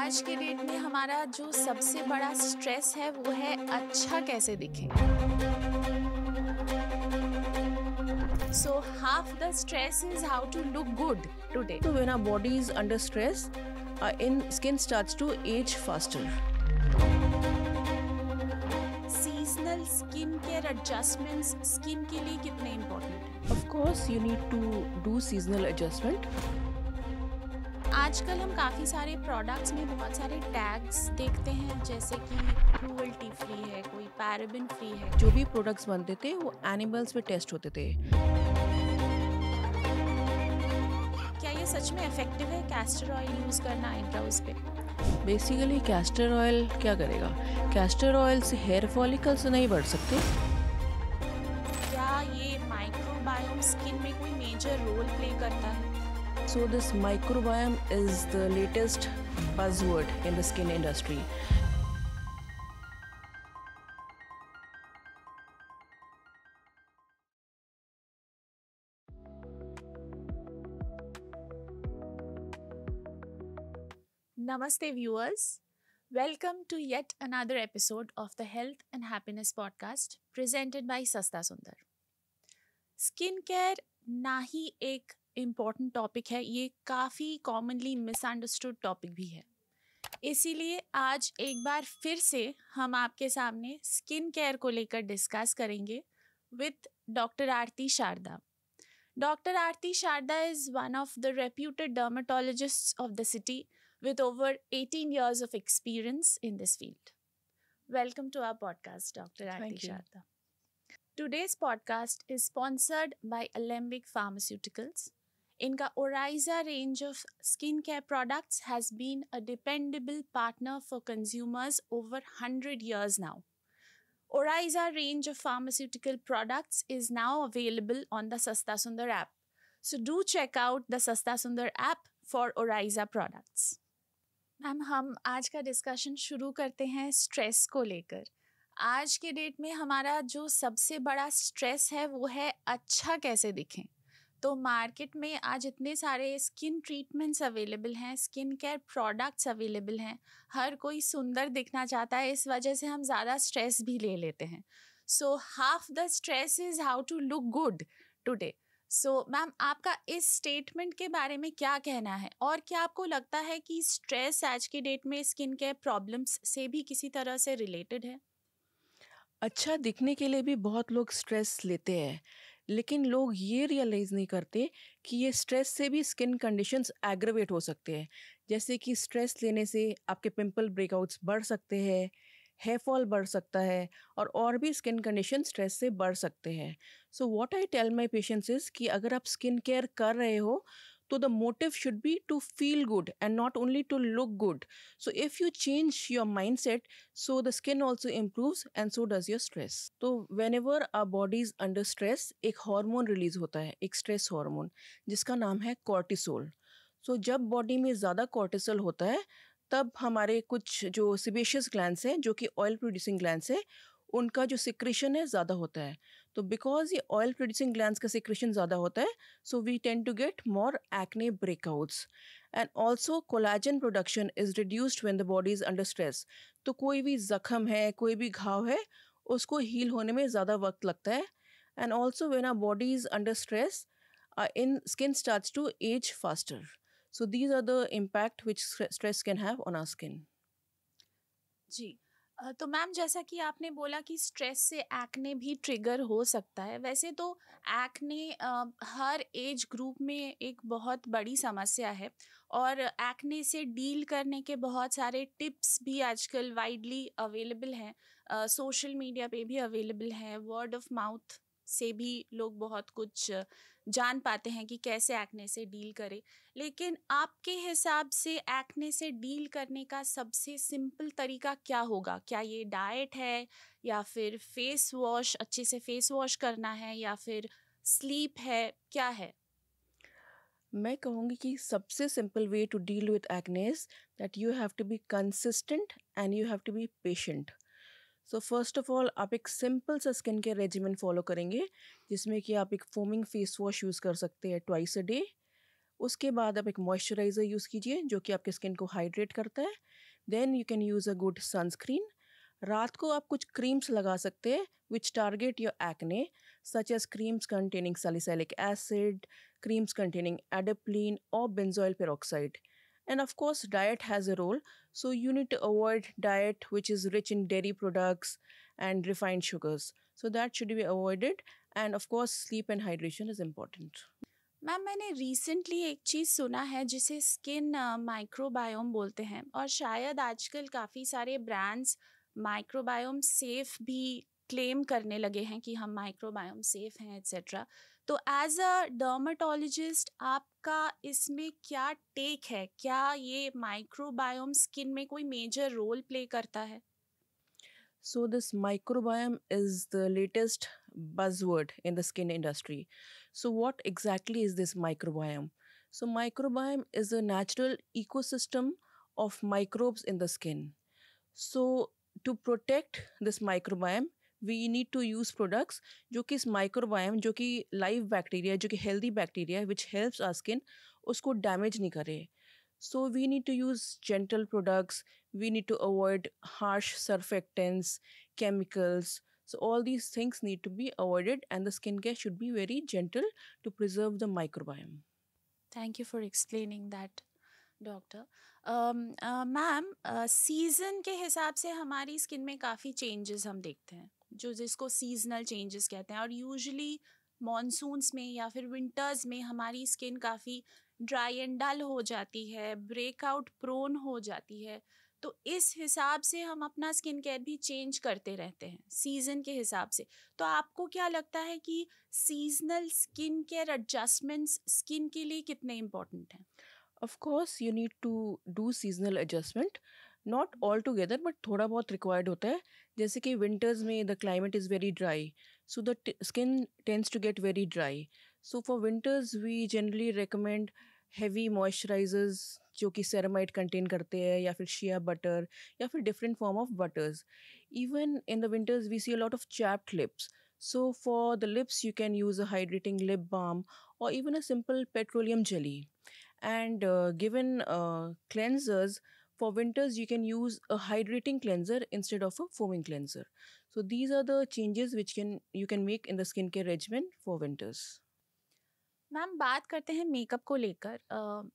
आज के डेट में हमारा जो सबसे बड़ा स्ट्रेस है वो है अच्छा कैसे दिखें। So half the stress is how to look good today. So when our body is under stress, skin starts to age faster. Seasonal skin care adjustments skin के लिए कितने इम्पोर्टेंट हैं? Of course, you need to do seasonal adjustment. आजकल हम काफ़ी सारे products में बहुत सारे टैग्स देखते हैं, जैसे कि क्रूअल्टी फ्री है, कोई पैराबिन फ्री है। जो भी प्रोडक्ट्स बनते थे वो एनिमल्स पे टेस्ट होते थे. क्या ये सच में इफेक्टिव है कैस्टर ऑयल यूज़ करना आईब्रोज पे? बेसिकली कैस्टर ऑयल क्या करेगा? कैस्टर ऑयल से हेयर फॉलिकल्स नहीं बढ़ सकते. क्या ये माइक्रोबायोम स्किन में कोई मेजर रोल प्ले करता है? So this microbiome is the latest buzzword in the skin industry. Namaste viewers. Welcome to yet another episode of the Health and Happiness podcast presented by Sasta Sundar. Skin care ना ही एक important topic है, ये काफ़ी commonly misunderstood topic भी है। इसीलिए आज एक बार फिर से हम आपके सामने स्किन केयर को लेकर डिस्कस करेंगे with doctor Aarti Sharda. Doctor Aarti Sharda is one of the reputed dermatologists of the city with over 18 years of experience in this field. Welcome to our podcast, Dr. Aarti Thank you. Sharda. Today's podcast is sponsored by Alembic Pharmaceuticals. इनका Oriza range of skincare products has been a dependable partner for consumers over 100 years now. Oriza range of pharmaceutical products is now available on the Sasta Sundar app. So do check out the Sasta Sundar app for Oriza products. Ma'am, हम आज का discussion शुरू करते हैं stress को लेकर. आज के डेट में हमारा जो सबसे बड़ा स्ट्रेस है वो है अच्छा कैसे दिखें. तो मार्केट में आज इतने सारे स्किन ट्रीटमेंट्स अवेलेबल हैं, स्किन केयर प्रोडक्ट्स अवेलेबल हैं, हर कोई सुंदर दिखना चाहता है, इस वजह से हम ज़्यादा स्ट्रेस भी ले लेते हैं. So half the stress is how to look good today. So ma'am, आपका इस स्टेटमेंट के बारे में क्या कहना है, और क्या आपको लगता है कि स्ट्रेस आज के डेट में स्किन केयर प्रॉब्लम्स से भी किसी तरह से रिलेटेड है? अच्छा दिखने के लिए भी बहुत लोग स्ट्रेस लेते हैं, लेकिन लोग ये रियलाइज़ नहीं करते कि ये स्ट्रेस से भी स्किन कंडीशंस एग्रवेट हो सकते हैं. जैसे कि स्ट्रेस लेने से आपके पिंपल ब्रेकआउट्स बढ़ सकते हैं, हेयर फॉल बढ़ सकता है, और भी स्किन कंडीशन स्ट्रेस से बढ़ सकते हैं. So what I tell my patients is कि अगर आप स्किन केयर कर रहे हो तो the motive should be to feel good and not only to look good. So if you change your mindset, so the skin also improves and so does your stress. तो whenever our body is under stress, एक hormone release होता है, एक stress hormone जिसका नाम है cortisol. सो जब body में ज़्यादा कॉर्टिसोल होता है तब हमारे कुछ जो सिबेशियस ग्लैंड्स हैं, जो कि ऑयल प्रोड्यूसिंग ग्लैंड्स हैं, उनका जो सिक्रेशन है ज़्यादा होता है. तो बिकॉज ये ऑयल प्रोड्यूसिंग ग्लैंड्स का सिक्रेशन ज़्यादा होता है, so we tend to get more acne breakouts. And also collagen production is reduced when the body is under stress. तो कोई भी जख्म है, कोई भी घाव है, उसको हील होने में ज़्यादा वक्त लगता है. And also when our body is under stress, in skin starts to age faster. So these are the impact which stress can have on our skin. जी. तो मैम, जैसा कि आपने बोला कि स्ट्रेस से एक्ने भी ट्रिगर हो सकता है, वैसे तो एक्ने हर एज ग्रुप में एक बहुत बड़ी समस्या है, और एक्ने से डील करने के बहुत सारे टिप्स भी आजकल वाइडली अवेलेबल हैं, सोशल मीडिया पे भी अवेलेबल हैं, वर्ड ऑफ माउथ से भी लोग बहुत कुछ जान पाते हैं कि कैसे एक्ने से डील करें. लेकिन आपके हिसाब से एक्ने से डील करने का सबसे सिंपल तरीका क्या होगा? क्या ये डाइट है, या फिर फेस वॉश, अच्छे से फेस वॉश करना है, या फिर स्लीप है, क्या है? मैं कहूँगी कि सबसे simple way to deal with acne is that you have to be consistent and you have to be patient. So first of all आप एक सिंपल सा स्किन केयर रेजिमेंट फॉलो करेंगे, जिसमें कि आप एक फोमिंग फेस वॉश यूज़ कर सकते हैं ट्वाइस अ डे. उसके बाद आप एक मॉइस्चराइज़र यूज़ कीजिए जो कि आपके स्किन को हाइड्रेट करता है. Then you can use a good sunscreen. रात को आप कुछ क्रीम्स लगा सकते हैं which target your acne, such as creams containing salicylic acid, creams containing adapalene or benzoyl peroxide. And of course, diet has a role. So you need to avoid diet which is rich in dairy products and refined sugars. So that should be avoided. And of course, sleep and hydration is important. Ma'am मैंने recently एक चीज़ सुना है जिसे skin microbiome बोलते हैं, और शायद आजकल काफ़ी सारे ब्रांड्स माइक्रोबायोम सेफ भी क्लेम करने लगे हैं कि हम माइक्रोबायोम सेफ हैं एट्सेट्रा. तो एज अ डर्मेटोलॉजिस्ट आपका इसमें क्या टेक है? क्या ये माइक्रोबायोम स्किन में कोई मेजर रोल प्ले करता है? So, this microbiome is the latest buzzword in the skin industry. So, what exactly is this microbiome? So, microbiome is a natural ecosystem of microbes in the skin. So, to protect this microbiome, we need to use products जो कि इस microbiome जो कि live bacteria जो कि healthy bacteria which helps our skin उसको damage नहीं करे. So we need to use gentle products. We need to avoid harsh surfactants, chemicals. So all these things need to be avoided, and the skincare should be very gentle to preserve the microbiome. Thank you for explaining that doctor. Ma'am, season के हिसाब से हमारी skin में काफ़ी changes हम देखते हैं, जो जिसको सीजनल चेंजेस कहते हैं, और यूजुअली मॉनसून्स में या फिर विंटर्स में हमारी स्किन काफ़ी ड्राई एंड डल हो जाती है, ब्रेकआउट प्रोन हो जाती है. तो इस हिसाब से हम अपना स्किन केयर भी चेंज करते रहते हैं सीज़न के हिसाब से. तो आपको क्या लगता है कि seasonal skin care adjustments skin के लिए कितने इम्पोर्टेंट हैं? Of course, you need to do seasonal adjustment. Not all together, but थोड़ा बहुत required होता है. जैसे कि winters में the climate is very dry, so the skin tends to get very dry. So for winters, we generally recommend heavy moisturizers जो कि ceramide contain करते हैं, या फिर shea butter, या फिर different form of butters. Even in the winters, we see a lot of chapped lips. So for the lips, you can use a hydrating lip balm or even a simple petroleum jelly. And given cleansers, for winters you can use a hydrating cleanser instead of a foaming cleanser. So these are the changes which can you can make in the skincare regimen for winters. Ma'am, बात करते हैं makeup को लेकर.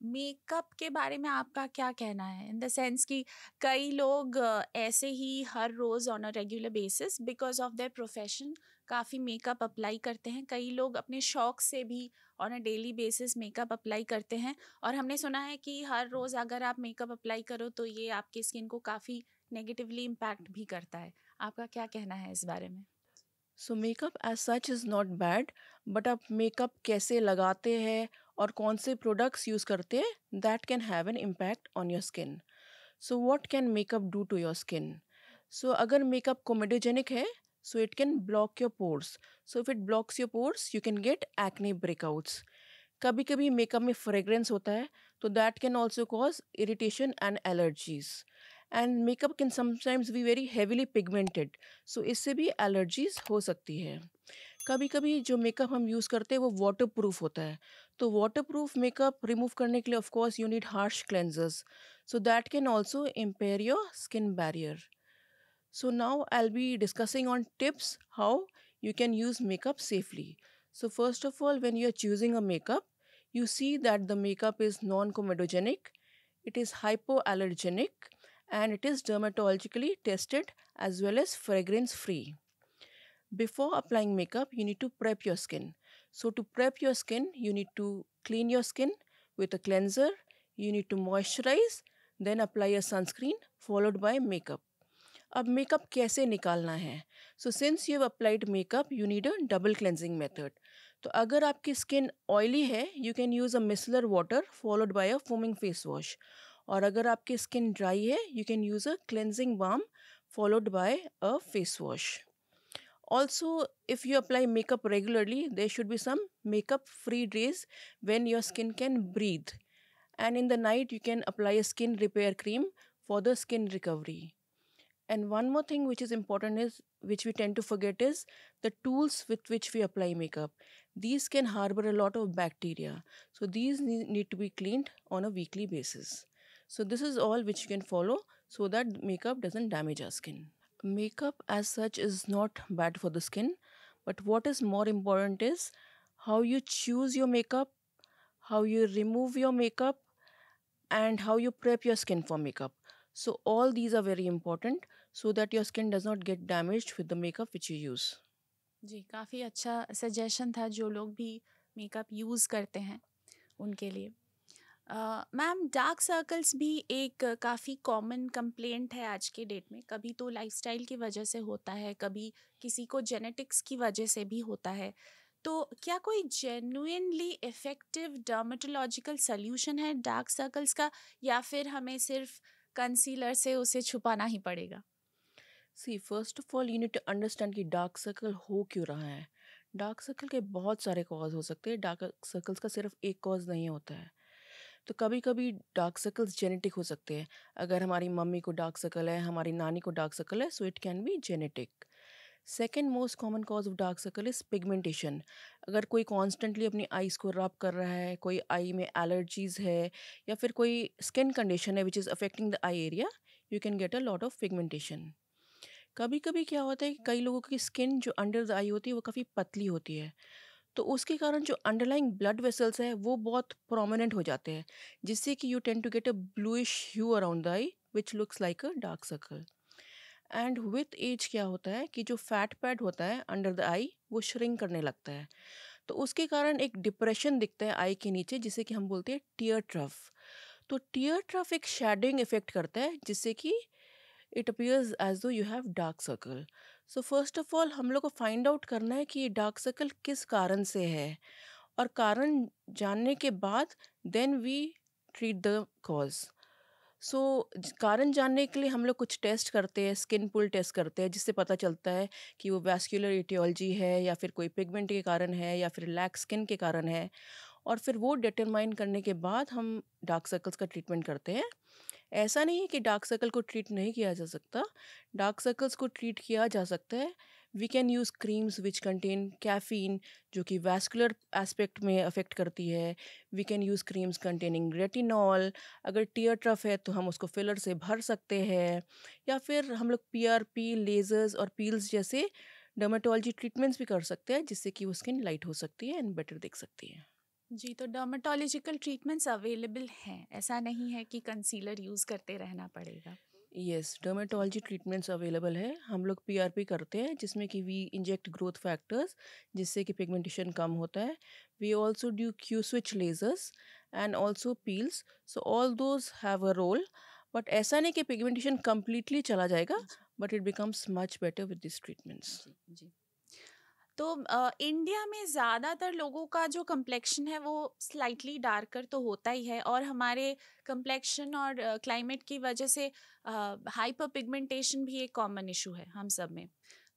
Makeup के बारे में आपका क्या कहना है, इन द सेंस कि कई लोग ऐसे ही हर रोज़ on a regular basis because of their profession काफ़ी मेकअप अप्लाई करते हैं. कई लोग अपने शौक से भी on a daily basis makeup apply करते हैं, और हमने सुना है कि हर रोज़ अगर आप मेकअप अप्लाई करो तो ये आपकी स्किन को काफ़ी नेगेटिवली इम्पैक्ट भी करता है. आपका क्या कहना है इस बारे में? So makeup as such is not bad, but आप मेकअप कैसे लगाते हैं और कौन से प्रोडक्ट्स यूज़ करते हैं that can have an impact on your skin. So what can makeup do to your skin? So अगर मेकअप कोमेडोजेनिक है, so it can block your pores. So if it blocks your pores, you can get acne breakouts. कभी कभी makeup में fragrance होता है, तो that can also cause irritation and allergies. And makeup can sometimes be very heavily pigmented, so इससे भी allergies हो सकती है. कभी कभी जो मेकअप हम यूज़ करते हैं वो वाटर प्रूफ होता है, तो वाटर प्रूफ मेकअप रिमूव करने के लिए of course you need harsh cleansers, so that can also empire your skin barrier. So now I'll be discussing on tips how you can use makeup safely. So first of all, when you are choosing a makeup, you see that the makeup is non-comedogenic, it is hypoallergenic, and it is dermatologically tested as well as fragrance free. Before applying makeup, you need to prep your skin. So to prep your skin, you need to clean your skin with a cleanser, you need to moisturize, then apply a sunscreen followed by makeup. अब makeup कैसे निकालना है? So since you have applied makeup, you need a double cleansing method. तो अगर आपकी skin oily है, you can use a micellar water followed by a foaming face wash. और अगर आपकी स्किन ड्राई है, you can use a cleansing balm followed by a face wash. Also, if you apply makeup regularly, there should be some makeup free days when your skin can breathe. And in the night, you can apply a skin repair cream for the skin recovery. And one more thing which is important is, which we tend to forget, is the tools with which we apply makeup. These can harbor a lot of bacteria. So these need to be cleaned on a weekly basis. So this is all which you can follow so that makeup doesn't damage our skin. Makeup as such is not bad for the skin, but what is more important is how you choose your makeup, how you remove your makeup, and how you prep your skin for makeup. So all these are very important so that your skin does not get damaged with the makeup which you use. जी, काफ़ी अच्छा suggestion था जो लोग भी makeup use करते हैं उनके लिए। मैम, डार्क सर्कल्स भी एक काफ़ी कॉमन कंप्लेंट है आज के डेट में। कभी तो लाइफस्टाइल की वजह से होता है, कभी किसी को जेनेटिक्स की वजह से भी होता है। तो क्या कोई जेन्युइनली इफ़ेक्टिव डर्मेटोलॉजिकल सॉल्यूशन है डार्क सर्कल्स का, या फिर हमें सिर्फ कंसीलर से उसे छुपाना ही पड़ेगा? See first of all you need to understand कि डार्क सर्कल हो क्यों रहा है। डार्क सर्कल के बहुत सारे कॉज हो सकते हैं, डार्क सर्कल्स का सिर्फ एक कॉज नहीं होता है। तो कभी कभी डार्क सर्कल्स जेनेटिक हो सकते हैं। अगर हमारी मम्मी को डार्क सर्कल है, हमारी नानी को डार्क सर्कल है, सो it can be genetic. Second most common cause of dark circle is pigmentation. अगर कोई कॉन्स्टेंटली अपनी आईज को रब कर रहा है, कोई आई में एलर्जीज है, या फिर कोई स्किन कंडीशन है which is affecting the eye area, you can get a lot of pigmentation. कभी कभी क्या होता है कि कई लोगों की स्किन जो अंडर द आई होती है वो काफ़ी पतली होती है, तो उसके कारण जो अंडरलाइंग ब्लड वेसल्स है वो बहुत प्रोमिनेंट हो जाते हैं, जिससे कि you tend to get a bluish hue around the eye which looks like a dark circle. And with age क्या होता है कि जो फैट पैड होता है अंडर द आई वो श्रिंक करने लगता है, तो उसके कारण एक डिप्रेशन दिखता है आई के नीचे, जिसे कि हम बोलते हैं टीयर ट्रफ। तो टीयर ट्रफ एक शेडोइंग इफेक्ट करता है, जिससे कि इट अपीयर्स एज दो you have dark circle. So first of all हम लोग को फाइंड आउट करना है कि ये डार्क सर्कल किस कारण से है, और कारण जानने के बाद then we treat the cause. So कारण जानने के लिए हम लोग कुछ टेस्ट करते हैं, स्किन पुल टेस्ट करते हैं, जिससे पता चलता है कि वो वैस्कुलर इटियोलॉजी है, या फिर कोई पिगमेंट के कारण है, या फिर लैक स्किन के कारण है। और फिर वो डिटरमाइन करने के बाद हम डार्क सर्कल्स का ट्रीटमेंट करते हैं। ऐसा नहीं है कि डार्क सर्कल को ट्रीट नहीं किया जा सकता। डार्क सर्कल्स को ट्रीट किया जा सकता है। We can use creams which contain caffeine, जो कि वैस्कुलर एस्पेक्ट में अफेक्ट करती है। We can use creams containing retinol. अगर टीयर ट्रफ है तो हम उसको फिलर से भर सकते हैं, या फिर हम लोग पीआरपी, लेजर्स और पील्स जैसे डर्मेटोलॉजी ट्रीटमेंट्स भी कर सकते हैं, जिससे कि वो स्किन लाइट हो सकती है एंड बेटर दिख सकती है। जी, तो डर्मेटोलॉजिकल ट्रीटमेंट्स अवेलेबल हैं, ऐसा नहीं है कि कंसीलर यूज़ करते रहना पड़ेगा। यस, जी। डर्मेटोलॉजी ट्रीटमेंट्स अवेलेबल है। हम लोग पीआरपी करते हैं, जिसमें कि वी इंजेक्ट ग्रोथ फैक्टर्स, जिससे कि पिगमेंटेशन कम होता है। We also do Q switch lasers and also peels. So all those have a role, but ऐसा नहीं कि पिगमेंटेशन कम्प्लीटली चला जाएगा, जी। But it becomes much better with this treatments. जी। जी। तो इंडिया में ज़्यादातर लोगों का जो कम्प्लेक्शन है वो स्लाइटली डार्कर तो होता ही है, और हमारे कम्प्लेक्शन और क्लाइमेट की वजह से हाइपर पिगमेंटेशन भी एक कॉमन इशू है हम सब में।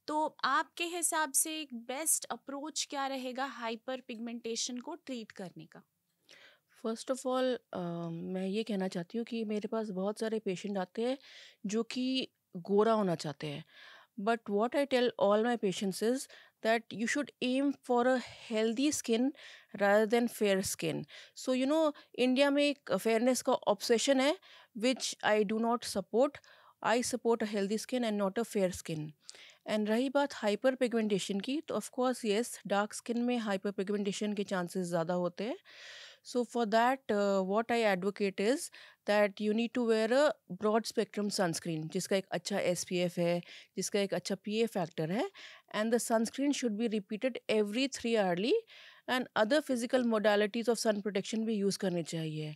तो आपके हिसाब से एक बेस्ट अप्रोच क्या रहेगा हाइपर पिगमेंटेशन को ट्रीट करने का? फर्स्ट ऑफ ऑल मैं ये कहना चाहती हूँ कि मेरे पास बहुत सारे पेशेंट आते हैं जो कि गोरा होना चाहते हैं। But what I tell all my patients is that you should aim for a healthy skin rather than fair skin. So, India में एक fairness का obsession है, which I do not support. I support a healthy skin and not a fair skin. And रही बात hyperpigmentation की, तो of course yes, dark skin में hyperpigmentation के चांसेस ज़्यादा होते हैं। So for that what I advocate is that you need to wear a broad spectrum sunscreen, जिसका एक अच्छा एसपीएफ है, जिसका एक अच्छा पीए फैक्टर है, and the sunscreen should be repeated every 3 hourly. And other physical modalities of sun protection भी use करनी चाहिए।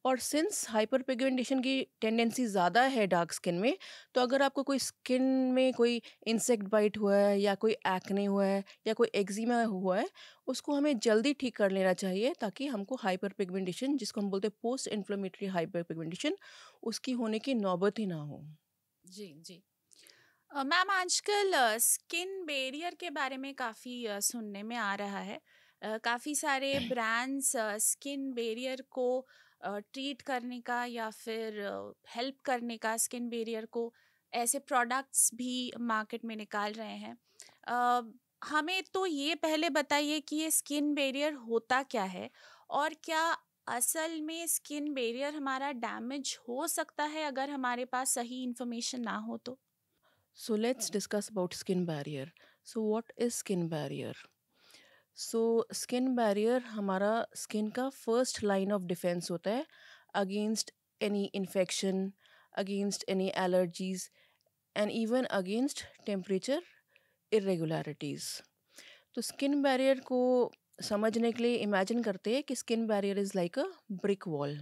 और सिंस हाइपर पिगमेंटेशन की टेंडेंसी ज़्यादा है डार्क स्किन में, तो अगर आपको कोई स्किन में कोई इंसेक्ट बाइट हुआ है, या कोई एक्ने हुआ है, या कोई एक्जिमा हुआ है, उसको हमें जल्दी ठीक कर लेना चाहिए, ताकि हमको हाइपर पिगमेंटेशन, जिसको हम बोलते हैं पोस्ट इन्फ्लेमेटरी हाइपर पिगमेंटेशन, उसकी होने की नौबत ही ना हो। जी। जी। मैम, आजकल स्किन बैरियर के बारे में काफ़ी सुनने में आ रहा है। काफ़ी सारे ब्रांड्स स्किन बैरियर को ट्रीट करने का या फिर हेल्प करने का स्किन बैरियर को ऐसे प्रोडक्ट्स भी मार्केट में निकाल रहे हैं। अ, हमें तो ये पहले बताइए कि ये स्किन बैरियर होता क्या है, और क्या असल में स्किन बैरियर हमारा डैमेज हो सकता है अगर हमारे पास सही इंफॉर्मेशन ना हो तो? So let's discuss about skin barrier. So what is skin barrier? So skin barrier हमारा स्किन का फर्स्ट लाइन ऑफ डिफेंस होता है against any infection, against any allergies and even against temperature irregularities. तो skin barrier को समझने के लिए imagine करते हैं कि skin barrier is like a brick wall.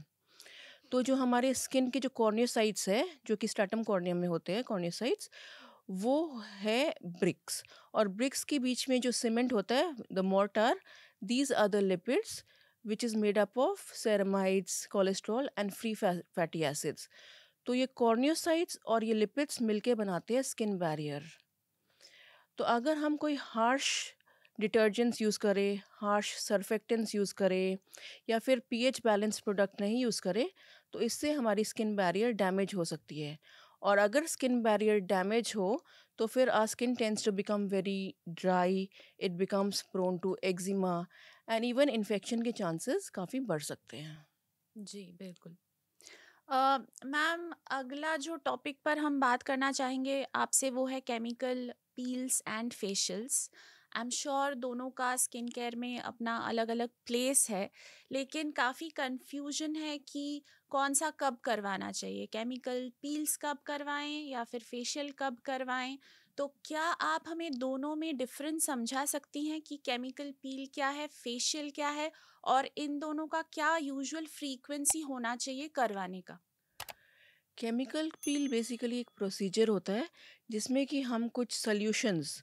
तो जो हमारे स्किन के जो कॉर्नियोसाइट्स है, जो कि स्ट्रैटम कॉर्नियम में होते हैं कॉर्नियोसाइट्स, वो है ब्रिक्स। और ब्रिक्स के बीच में जो सीमेंट होता है, the mortar, these are the lipids which is made up of ceramides, cholesterol and free fatty acids. तो ये कॉर्नियोसाइट्स और ये लिपिड्स मिलके बनाते हैं स्किन बैरियर। तो अगर हम कोई हार्श डिटर्जेंट्स यूज़ करें, हार्श सर्फेक्टेंट्स यूज़ करें, या फिर पीएच बैलेंस प्रोडक्ट नहीं यूज़ करें, तो इससे हमारी स्किन बैरियर डैमेज हो सकती है। और अगर स्किन बैरियर डैमेज हो तो फिर our skin tends to become very dry, it becomes prone to eczema and even infection के चांसेस काफ़ी बढ़ सकते हैं। जी, बिल्कुल। मैम, अगला जो टॉपिक पर हम बात करना चाहेंगे आपसे वो है chemical peels and facials. I am sure दोनों का स्किन केयर में अपना अलग अलग प्लेस है, लेकिन काफ़ी कंफ्यूजन है कि कौन सा कब करवाना चाहिए, केमिकल पील्स कब करवाएं या फिर फेशियल कब करवाएं। तो क्या आप हमें दोनों में डिफरेंस समझा सकती हैं कि केमिकल पील क्या है, फेशियल क्या है, और इन दोनों का क्या यूजुअल फ्रीक्वेंसी होना चाहिए करवाने का? केमिकल पील बेसिकली एक प्रोसीजर होता है जिसमें कि हम कुछ सॉल्यूशंस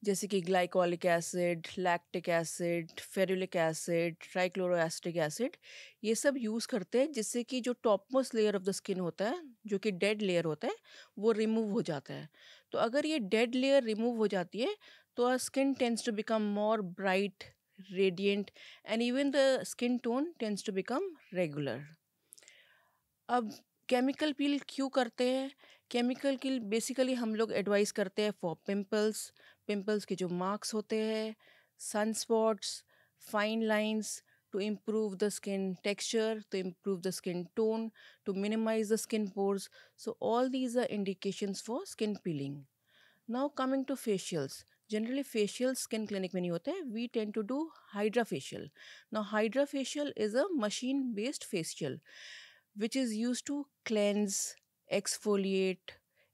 जैसे कि glycolic acid, lactic acid, ferulic acid, trichloroacetic acid, ये सब यूज़ करते हैं जिससे कि जो top most layer of the skin होता है, जो कि डेड लेयर होता है, वो रिमूव हो जाता है। तो अगर ये डेड लेयर रिमूव हो जाती है तो our skin tends to become more bright, radiant and even the skin tone tends to become regular. अब केमिकल पील क्यों करते हैं? केमिकल पील बेसिकली हम लोग एडवाइस करते हैं फॉर पिंपल्स, पिंपल्स के जो मार्क्स होते हैं, sun spots, fine lines, to improve the skin texture, to improve the skin tone, to minimise the skin pores. So all these are indications for skin peeling. Now coming to facials, generally facial skin clinic में नहीं होते हैं, we tend to do hydra facial. Now hydra facial is a machine based facial which is used to cleanse, exfoliate,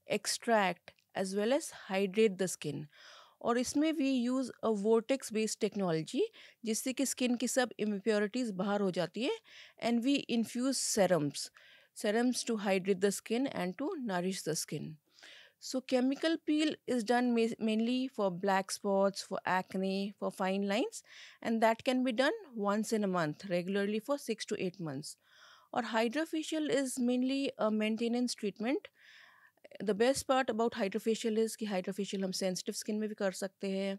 extract as well as hydrate the skin। और इसमें we use a vortex based technology जिससे कि skin की सब impurities बाहर हो जाती है and we infuse serums to hydrate the skin and to nourish the skin। So chemical peel is done mainly for black spots, for acne, for fine lines, and that can be done once in a month, regularly for 6 to 8 months। और hydrofacial is mainly a maintenance treatment. The best part about hydrofacial is कि hydrofacial हम sensitive skin में भी कर सकते हैं,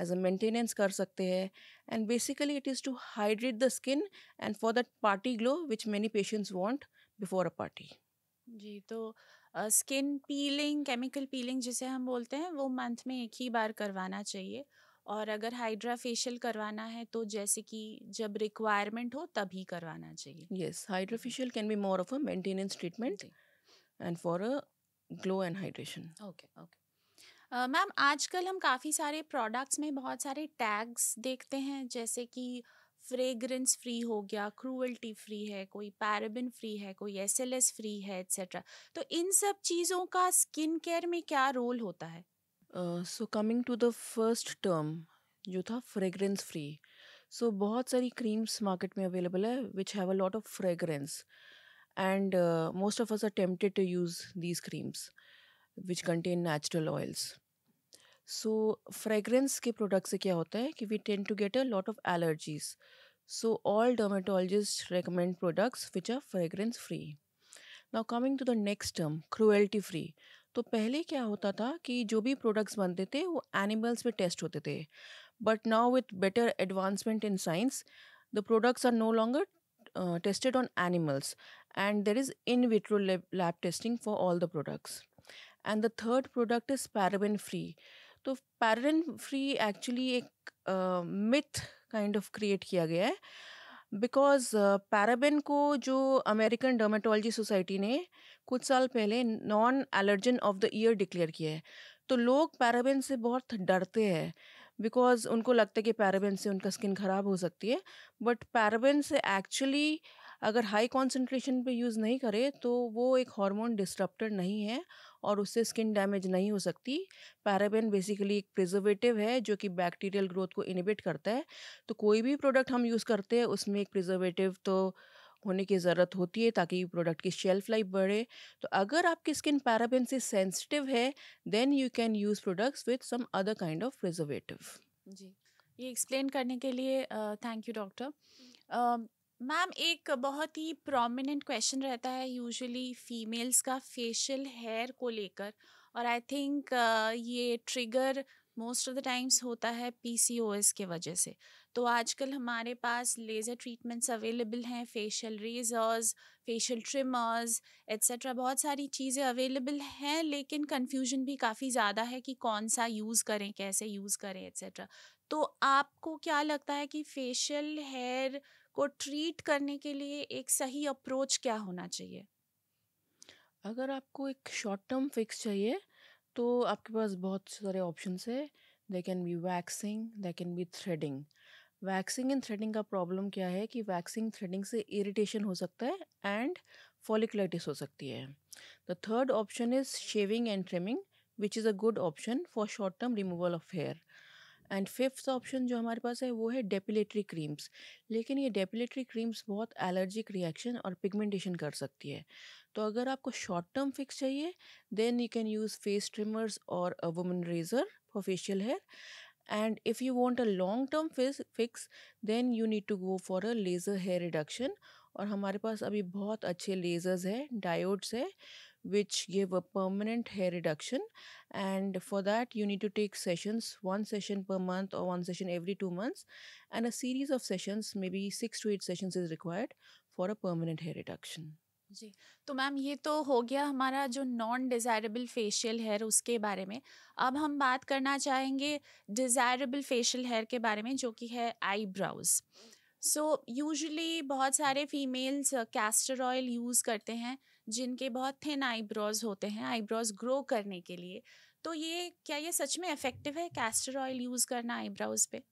as a maintenance कर सकते हैं, and basically it is to hydrate the skin and for that party glow which many patients want before a party. जी, तो स्किन पीलिंग, केमिकल पीलिंग जिसे हम बोलते हैं, वो मंथ में एक ही बार करवाना चाहिए। और अगर हाइड्रा फेशियल करवाना है तो जैसे कि जब रिक्वायरमेंट हो तभी करवाना चाहिए। Yes, hydrofacial can be more of a maintenance treatment जी, and for a glow and hydration। Okay, okay. Ma'am, आजकल हम काफ़ी सारे प्रोडक्ट्स में बहुत सारे टैग्स देखते हैं, जैसे कि फ्रेग्रेंस फ्री हो गया, क्रूअल्टी फ्री है, कोई पैराबिन फ्री है, कोई एसएलएस फ्री है, एट्सेट्रा। तो इन सब चीज़ों का स्किन केयर में क्या रोल होता है? So coming to the first term जो था फ्रेग्रेंस फ्री, सो बहुत सारी क्रीम्स मार्केट में अवेलेबल है which have a lot of fragrance and most of us are tempted to use these creams which contain natural oils. So fragrance के product से क्या होता है कि we tend to get a lot of allergies. So all dermatologist recommend products which are fragrance free। Now coming to the next term cruelty free, तो पहले क्या होता था कि जो भी प्रोडक्ट्स बनते थे वो एनिमल्स पे टेस्ट होते थे, but now with better advancement in science the products are no longer tested on animals and there is in vitro lab testing for all the products। And the third product is paraben free. तो paraben free actually एक myth kind of create किया गया है, because paraben को जो American dermatology society ने कुछ साल पहले non allergen of the year declare किया है. तो लोग पैराबेन से बहुत डरते हैं, बिकॉज उनको लगता है कि पैराबेन से उनका स्किन ख़राब हो सकती है. बट पैराबेन से एक्चुअली अगर हाई कॉन्सेंट्रेशन पे यूज़ नहीं करे तो वो एक हार्मोन डिस्टरप्टर नहीं है और उससे स्किन डैमेज नहीं हो सकती. पैराबेन बेसिकली एक प्रिजर्वेटिव है जो कि बैक्टीरियल ग्रोथ को इनिबिट करता है. तो कोई भी प्रोडक्ट हम यूज़ करते हैं उसमें एक प्रिजर्वेटिव तो होने की ज़रूरत होती है ताकि प्रोडक्ट की शेल्फ लाइफ बढ़े. तो अगर आपकी स्किन पैराबेन से सेंसिटिव है, then you can use products with some other kind of preservative. जी, ये एक्सप्लेन करने के लिए थैंक यू डॉक्टर. मैम, एक बहुत ही प्रोमिनेंट क्वेश्चन रहता है यूजुअली फीमेल्स का फेशियल हेयर को लेकर, और आई थिंक ये trigger most of the times होता है पीसीओएस के वजह से. तो आजकल हमारे पास लेज़र ट्रीटमेंट्स अवेलेबल हैं, facial razors, facial trimmers etcetera, बहुत सारी चीज़ें अवेलेबल हैं, लेकिन कन्फ्यूजन भी काफ़ी ज़्यादा है कि कौन सा यूज़ करें, कैसे यूज़ करें एट्सेट्रा. तो आपको क्या लगता है कि फेशियल हेयर को ट्रीट करने के लिए एक सही अप्रोच क्या होना चाहिए? अगर आपको एक शॉर्ट टर्म फिक्स चाहिए तो आपके पास बहुत सारे ऑप्शंस है. They can be waxing, they can be threading. Waxing and threading का प्रॉब्लम क्या है कि वैक्सिंग थ्रेडिंग से इरिटेशन हो सकता है एंड फॉलिकुलाइटिस हो सकती है. The third option is shaving and trimming, which is a good option for short term removal of hair. And fifth option जो हमारे पास है वो है डेपिलेटरी क्रीम्स. लेकिन ये डेपिलेटरी क्रीम्स बहुत एलर्जिक रिएक्शन और पिगमेंटेशन कर सकती है. तो अगर आपको शॉर्ट टर्म फिक्स चाहिए, then you can use face trimmers और a woman razor for facial hair. And if you want a long term fix, then you need to go for a laser hair reduction. और हमारे पास अभी बहुत अच्छे lasers है, diodes है, which give a permanent hair reduction. And for that you need to take sessions, one session per month or one session every 2 months, and a series of sessions, maybe 6 to 8 sessions is required for a permanent hair reduction. जी, तो ma'am ये तो हो गया हमारा जो non desirable facial hair उसके बारे में. अब हम बात करना चाहेंगे डिज़ायरेबल फेशियल हेयर के बारे में, जो कि है आईब्राउज़. सो यूजुअली बहुत सारे फीमेल्स कैस्टर ऑयल यूज़ करते हैं, जिनके बहुत थिन आईब्रोज होते हैं आईब्रोज ग्रो करने के लिए. तो ये क्या ये सच में इफ़ेक्टिव है कैस्टर ऑयल यूज़ करना आईब्रोज पे?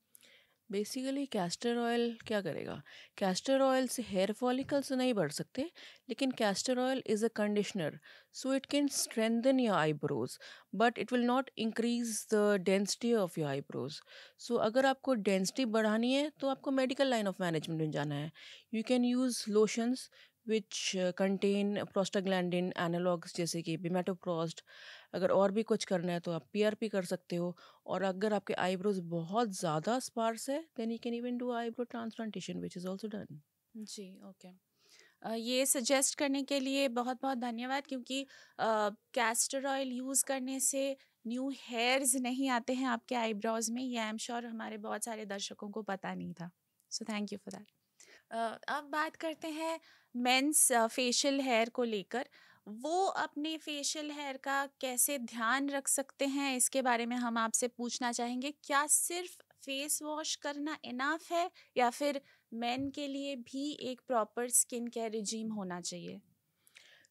बेसिकली कैस्टर ऑयल क्या करेगा? कैस्टर ऑयल से हेयर फॉलिकल्स नहीं बढ़ सकते, लेकिन castor oil is a conditioner, so it can strengthen your eyebrows, but it will not increase the density of your eyebrows. So अगर आपको डेंसिटी बढ़ानी है तो आपको मेडिकल लाइन ऑफ मैनेजमेंट में जाना है. You can use lotions which contain prostaglandin analogues जैसे कि बिमेटोप्रोस्ट. अगर और भी कुछ करना है तो आप पीआरपी कर सकते हो. और अगर आपके आईब्रोज बहुत ज़्यादा स्पार्स है, then you can even do eyebrow transplantation which is also done. जी, ओके. ये सजेस्ट करने के लिए बहुत बहुत धन्यवाद, क्योंकि कैस्टर ऑयल यूज़ करने से न्यू हेयर्स नहीं आते हैं आपके आईब्रोज में. ये आई एम श्योर हमारे बहुत सारे दर्शकों को पता नहीं था. So thank you for that. अब बात करते हैं मेंस फेशियल हेयर को लेकर. वो अपने फेशियल हेयर का कैसे ध्यान रख सकते हैं, इसके बारे में हम आपसे पूछना चाहेंगे. क्या सिर्फ फेस वॉश करना इनफ है, या फिर मेन के लिए भी एक प्रॉपर स्किन केयर रिजीम होना चाहिए?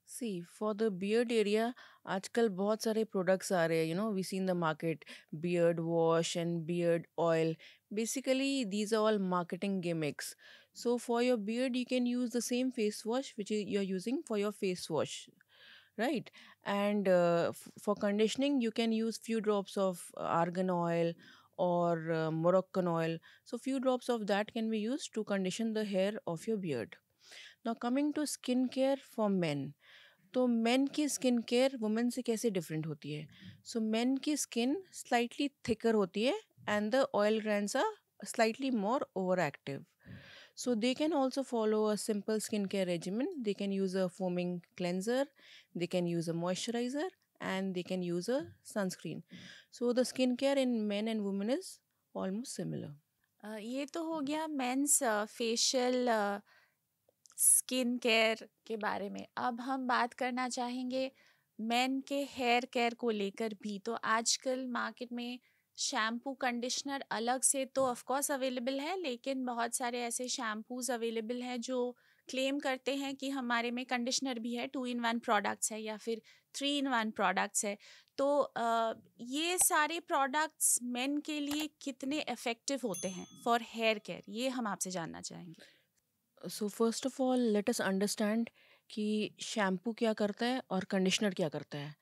See for the beard area आजकल बहुत सारे प्रोडक्ट्स आ रहे हैं, we see in the market, beard wash and beard oil. Basically these are all marketing gimmicks. So for your beard, you can use the same face wash which you're using for your face wash, right? And for conditioning, you can use few drops of argan oil or Moroccan oil. So few drops of that can be used to condition the hair of your beard. Now coming to skin care for men. तो men की skin care women से कैसे different होती है? So men की skin slightly thicker होती है and the oil glands are slightly more overactive. So they can also follow a simple skincare regimen. They can use a foaming cleanser, they can use a moisturizer, and they can use a sunscreen. So the skincare in men and women is almost similar. ये तो हो गया mains facial skin care के बारे में. अब हम बात करना चाहेंगे मेन के हेयर केयर को लेकर भी, तो आजकल मार्केट में शैम्पू कंडीशनर अलग से तो ऑफ कोर्स अवेलेबल है, लेकिन बहुत सारे ऐसे शैम्पूज अवेलेबल हैं जो क्लेम करते हैं कि हमारे में कंडीशनर भी है, 2 in 1 प्रोडक्ट्स है या फिर 3 in 1 प्रोडक्ट्स है। तो ये सारे प्रोडक्ट्स मेन के लिए कितने इफ़ेक्टिव होते हैं फॉर हेयर केयर, ये हम आपसे जानना चाहेंगे। सो first of all let us understand कि शैम्पू क्या करता है और कंडीशनर क्या करता है.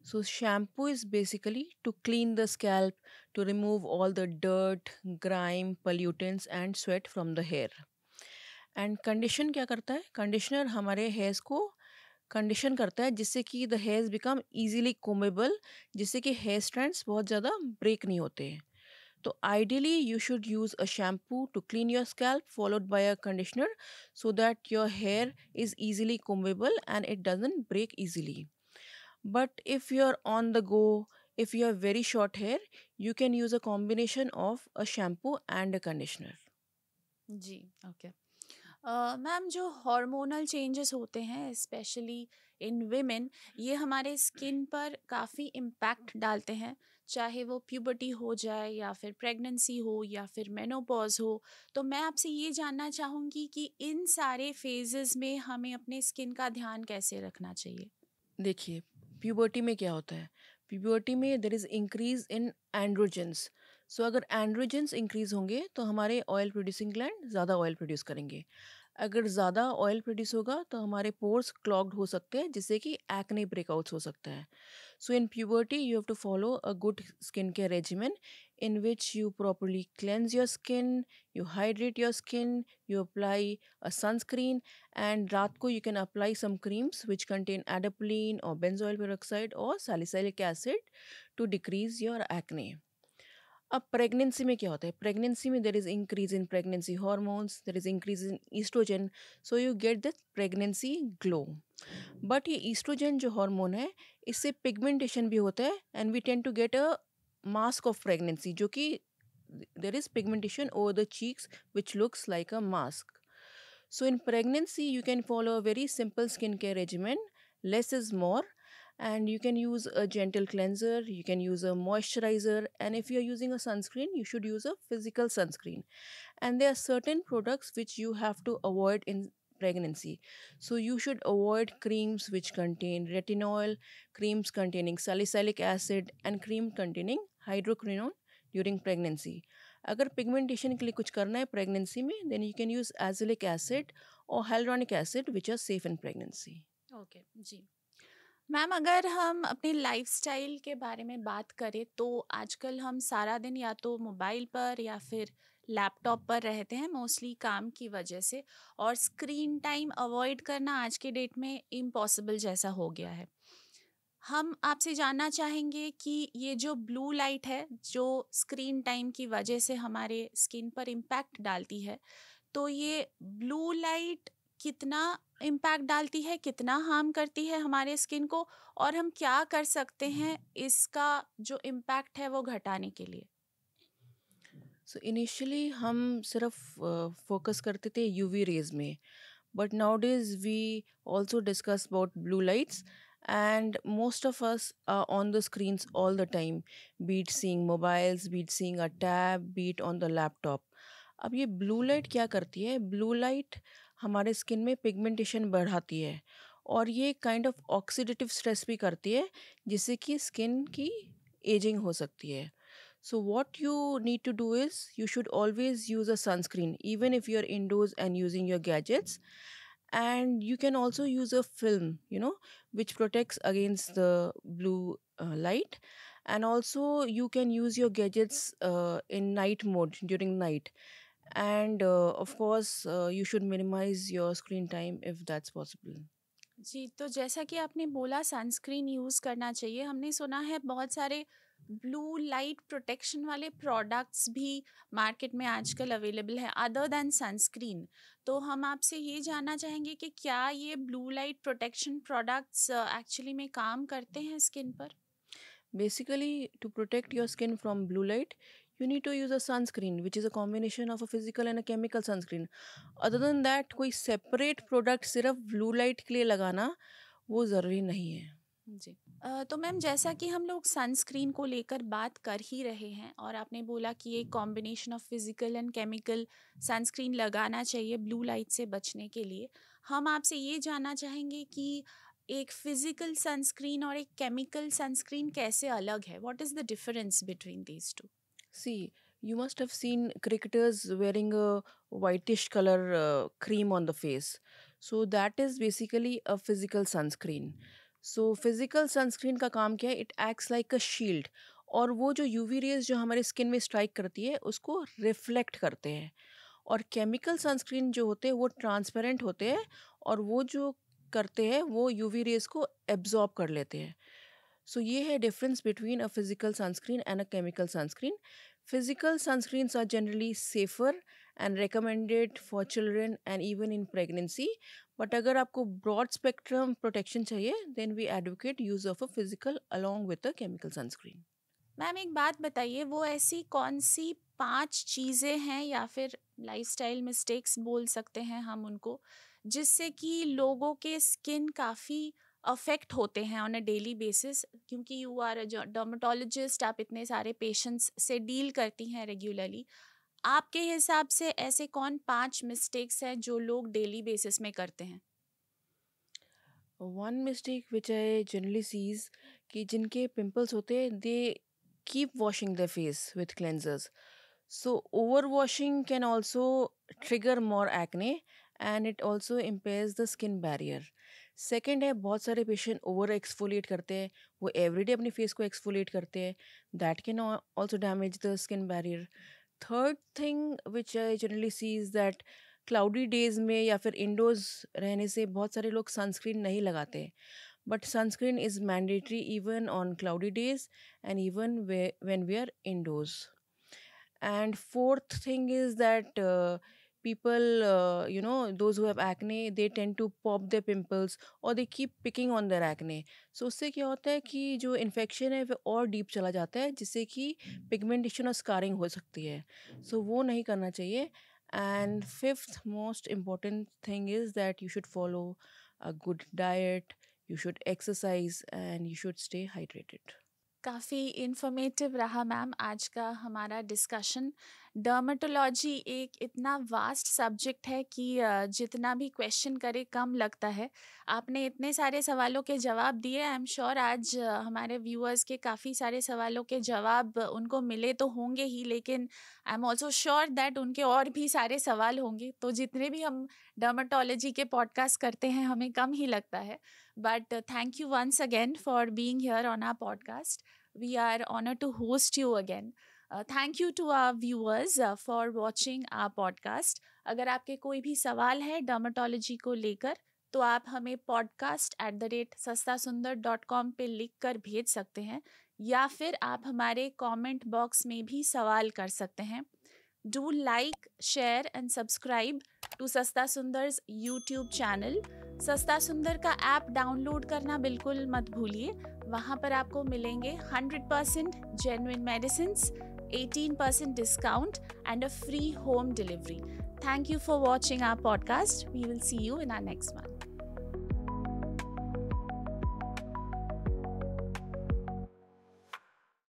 So shampoo is basically to clean the scalp, to remove all the dirt, grime, pollutants and sweat from the hair. And condition क्या करता है? Conditioner हमारे hairs को कंडीशन करता है जिससे कि द हेयर्स बिकम इजीली कोमेबल, जिससे कि हेयर स्ट्रैंड्स बहुत ज़्यादा ब्रेक नहीं होते हैं. तो ideally you should use a shampoo to clean your scalp followed by a conditioner so that your hair is easily combable and it doesn't break easily. But if you're on the go, if you have very short hair, you can use a combination of a shampoo and a conditioner. जी, okay. Ma'am, जो hormonal changes होते हैं specially in women, ये हमारे skin पर काफ़ी impact डालते हैं, चाहे वो प्यूबर्टी हो जाए या फिर प्रेगनेंसी हो या फिर मेनोपॉज हो। तो मैं आपसे ये जानना चाहूँगी कि इन सारे फेजेस में हमें अपने स्किन का ध्यान कैसे रखना चाहिए। देखिए, प्यूबर्टी में क्या होता है? प्यूबर्टी में there is increase in androgens. So अगर एंड्रोजेंस इंक्रीज होंगे तो हमारे ऑयल प्रोड्यूसिंग ग्लैंड ज़्यादा ऑयल प्रोड्यूस करेंगे. अगर ज़्यादा ऑयल प्रोड्यूस होगा तो हमारे पोर्स क्लॉग्ड हो सकते हैं, जिससे कि एक्ने ब्रेकआउट्स हो सकता है. So in puberty, you have to follow a good skincare regimen in which you properly cleanse your skin, you hydrate your skin, you apply a sunscreen, and रात को you can apply some creams which contain adapalene or benzoyl peroxide or salicylic acid to decrease your acne. अब pregnancy में क्या होता है? Pregnancy में there is increase in pregnancy hormones, there is increase in estrogen, so you get the pregnancy glow. But ये estrogen जो hormone है, इससे पिगमेंटेशन भी होता है and we tend to get a mask of pregnancy, जो कि there is pigmentation over the cheeks which looks like a mask. So in pregnancy, you can follow a very simple skincare regimen. Less is more, and you can use a gentle cleanser. You can use a moisturizer, and if you are using a sunscreen, you should use a physical sunscreen. And there are certain products which you have to avoid in pregnancy. So you should avoid creams which contain retinol, creams containing salicylic acid, and cream containing hydroquinone during pregnancy. अगर pigmentation के लिए कुछ करना है pregnancy में, then you can use azelaic acid और hyaluronic acid which are safe in pregnancy. Okay जी। Ma'am, अगर हम अपने लाइफस्टाइल के बारे में बात करें तो आजकल हम सारा दिन या तो मोबाइल पर या फिर लैपटॉप पर रहते हैं, मोस्टली काम की वजह से, और स्क्रीन टाइम अवॉइड करना आज के डेट में इम्पॉसिबल जैसा हो गया है। हम आपसे जानना चाहेंगे कि ये जो ब्लू लाइट है, जो स्क्रीन टाइम की वजह से हमारे स्किन पर इम्पैक्ट डालती है, तो ये ब्लू लाइट कितना इम्पैक्ट डालती है, कितना हार्म करती है हमारे स्किन को, और हम क्या कर सकते हैं इसका जो इम्पैक्ट है वो घटाने के लिए। सो इनिशियली हम सिर्फ फोकस करते थे यूवी रेज में, but nowadays we also discuss about blue lights, and most of us are on the screens all the time, be it seeing mobiles, be it seeing a tab, be it on the laptop. अब ये blue light क्या करती है? Blue light हमारे skin में pigmentation बढ़ाती है और ये काइंड ऑफ ऑक्सीडेटिव स्ट्रेस भी करती है, जिससे कि स्किन की एजिंग हो सकती है. So what you need to do is you should always use a sunscreen even if you're indoors and using your gadgets. And you can also use a film, which protects against the blue light. And also you can use your gadgets in night mode during night. And of course you should minimize your screen time if that's possible. जी, तो जैसा कि आपने बोला sunscreen use करना चाहिए, हमने सुना है बहुत सारे ब्लू लाइट प्रोटेक्शन वाले प्रोडक्ट्स भी मार्केट में आजकल अवेलेबल हैं अदर दैन सनस्क्रीन। तो हम आपसे ये जानना चाहेंगे कि क्या ये blue light protection products actually में काम करते हैं स्किन पर? Basically, to protect your skin from blue light, you need to use a sunscreen, which is a combination of a physical and a chemical sunscreen. Other than that, कोई separate product सिर्फ blue light के लिए लगाना वो ज़रूरी नहीं है. जी। तो मैम, जैसा कि हम लोग सनस्क्रीन को लेकर बात कर ही रहे हैं और आपने बोला कि एक combination of physical and chemical sunscreen लगाना चाहिए ब्लू लाइट से बचने के लिए, हम आपसे ये जानना चाहेंगे कि एक फिजिकल सनस्क्रीन और एक केमिकल सनस्क्रीन कैसे अलग है? What is the difference between these two? See, you must have seen cricketers wearing a whitish color cream on the face. So that is basically a physical sunscreen. So physical sunscreen का काम क्या है? It acts like a shield. और वो जो UV rays जो हमारे skin में स्ट्राइक करती है उसको रिफ्लेक्ट करते हैं। और केमिकल सनस्क्रीन जो होते हैं वो ट्रांसपेरेंट होते हैं, और वो जो करते हैं वो यूवी रेज को एब्जॉर्ब कर लेते हैं। सो ये है difference between a physical sunscreen and a chemical sunscreen. Physical sunscreens are generally safer and recommended for children and even in pregnancy. But अगर आपको broad spectrum protection चाहिए, then we advocate use of a physical along with a chemical sunscreen. Ma'am, एक बात बताइए, वो ऐसी कौन सी 5 चीज़ें हैं या फिर लाइफस्टाइल मिस्टेक्स बोल सकते हैं हम उनको, जिससे कि लोगों के स्किन काफ़ी अफेक्ट होते हैं ऑन अ डेली बेसिस? क्योंकि यू आर अ डर्मेटोलॉजिस्ट, आप इतने सारे पेशेंट्स से डील करती हैं रेगुलरली। आपके हिसाब से ऐसे कौन 5 मिस्टेक्स हैं जो लोग डेली बेसिस में करते हैं? One mistake which I generally see is कि जिनके pimples होते हैं they keep washing their face with cleansers. So overwashing can also trigger more acne and it also impairs the skin barrier. Second है, बहुत सारे पेशेंट ओवर एक्सफोलिएट करते हैं, वो एवरीडे अपने फेस को एक्सफोलिएट करते हैं, that can also damage the skin barrier. Third thing which I generally see is that cloudy days में या फिर इंडोर्स रहने से बहुत सारे लोग सनस्क्रीन नहीं लगाते, but sunscreen is mandatory even on cloudy days and even when we are indoors. And fourth thing is that people, those who have acne, they tend to pop their pimples or they keep picking on their acne. So उससे क्या होता है कि जो infection है वो और deep चला जाता है, जिससे कि पिगमेंटेशन और स्कारिंग हो सकती है. सो वो नहीं करना चाहिए. And fifth most important thing is that you should follow a good diet, you should exercise, and you should stay hydrated. काफ़ी इन्फॉर्मेटिव रहा मैम आज का हमारा डिस्कशन। डर्मेटोलॉजी एक इतना वास्ट सब्जेक्ट है कि जितना भी क्वेश्चन करे कम लगता है। आपने इतने सारे सवालों के जवाब दिए, आई एम श्योर आज हमारे व्यूअर्स के काफ़ी सारे सवालों के जवाब उनको मिले तो होंगे ही, लेकिन I am also sure that उनके और भी सारे सवाल होंगे। तो जितने भी हम डर्मेटोलॉजी के पॉडकास्ट करते हैं हमें कम ही लगता है। But thank you once again for being here on our podcast. We are honored to host you again. Thank you to our viewers for watching our podcast. अगर आपके कोई भी सवाल है डर्मेटोलॉजी को लेकर तो आप हमें podcast@sastasundar.com पे लिख कर भेज सकते हैं, या फिर आप हमारे कमेंट बॉक्स में भी सवाल कर सकते हैं. Do like, share and subscribe to सस्ता सुंदर्स यूट्यूब चैनल. सस्ता सुंदर का ऐप डाउनलोड करना बिल्कुल मत भूलिए. वहाँ पर आपको मिलेंगे 100% genuine medicines, 18% discount and a free home delivery. Thank you for watching our podcast. We will see you in our next one.